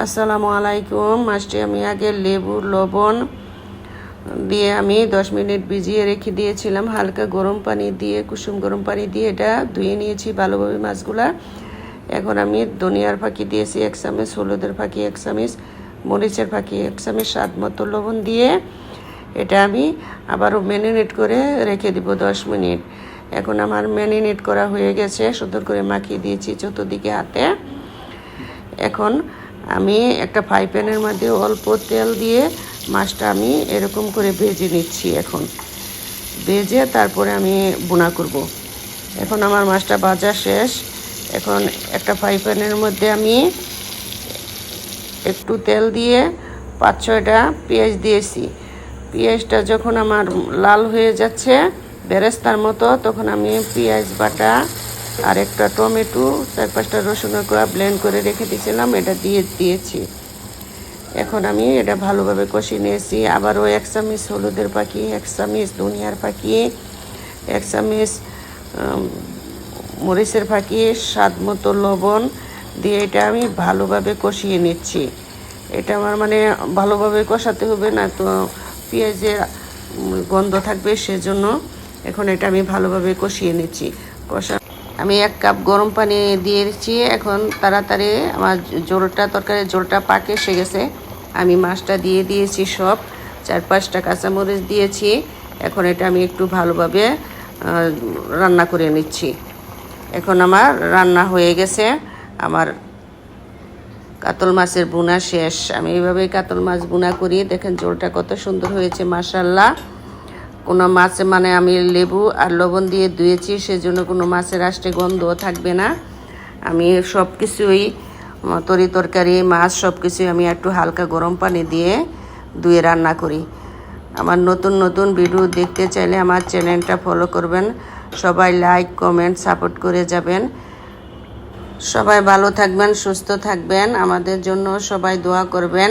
আসসালামু আলাইকুম। মাছটি আমি আগে লেবু লবণ দিয়ে আমি 10 মিনিট ভিজিয়ে রেখে দিয়েছিলাম। হালকা গরম পানি দিয়ে, কুসুম গরম পানি দিয়ে এটা ধুয়ে নিয়েছি ভালোভাবে মাছগুলা। এখন আমি ধনিয়ার ফাঁকি দিয়েছি 1 চামচ, হলুদের ফাঁকি 1 চামচ, মরিচের ফাঁকি 1 চামচ, স্বাদ মতো লবণ দিয়ে এটা আমি আবারও ম্যারিনেট করে রেখে দিব 10 মিনিট। এখন আমার ম্যারিনেট করা হয়ে গেছে, সুন্দর করে মাখিয়ে দিয়েছি চতুর্দিকে হাতে। এখন আমি একটা ফ্রাই প্যানের মধ্যে অল্প তেল দিয়ে মাছটা আমি এরকম করে ভেজে নিচ্ছি। এখন ভেজে তারপরে আমি বোনা করব। এখন আমার মাছটা ভাজা শেষ। এখন একটা ফ্রাই প্যানের মধ্যে আমি একটু তেল দিয়ে 5-6টা পেঁয়াজ দিয়েছি। পেঁয়াজটা যখন আমার লাল হয়ে যাচ্ছে বেরেস্তার মতো, তখন আমি পেঁয়াজ বাটা আর একটা টমেটো, 4-5টা রসুনের কোয়া ব্লেন্ড করে রেখে দিয়েছিলাম, এটা দিয়েছি। এখন আমি এটা ভালোভাবে কষিয়ে নিয়েছি। আবারও 1 চামচ হলুদের পাখি, 1 চামচ ধনিয়ার পাখি, 1 চামচ মরিচের ফাঁকি, স্বাদ মতো লবণ দিয়ে এটা আমি ভালোভাবে কষিয়ে নিচ্ছি। এটা আমার ভালোভাবে কষাতে হবে, না তো পেঁয়াজের গন্ধ থাকবে, সেজন্য এখন এটা আমি ভালোভাবে কষিয়ে নিচ্ছি। আমি 1 কাপ গরম পানি দিয়েছি। এখন তাড়াতাড়ি আমার তরকারির ঝোলটা পাকে এসে গেছে। আমি মাছটা দিয়ে দিয়েছি সব, 4-5টা কাঁচামরিচ দিয়েছি। এখন এটা আমি একটু ভালোভাবে রান্না করে নিচ্ছি। এখন আমার রান্না হয়ে গেছে। আমার কাতল মাছের বোনা শেষ। আমি এইভাবেই কাতল মাছ বোনা করি। দেখেন ঝোলটা কত সুন্দর হয়েছে মাশাআল্লাহ। কোনো মাছে আমি লেবু আর লবণ দিয়ে ধুয়েছি, সেজন্য কোনো মাছের আষ্টে গন্ধও থাকবে না। আমি সব কিছুই তরকারি মাছ সব কিছুই আমি একটু হালকা গরম পানি দিয়ে ধুয়ে রান্না করি। আমার নতুন নতুন ভিডিও দেখতে চাইলে আমার চ্যানেলটা ফলো করবেন। সবাই লাইক কমেন্ট সাপোর্ট করে যাবেন। সবাই ভালো থাকবেন, সুস্থ থাকবেন, আমাদের জন্য সবাই দোয়া করবেন।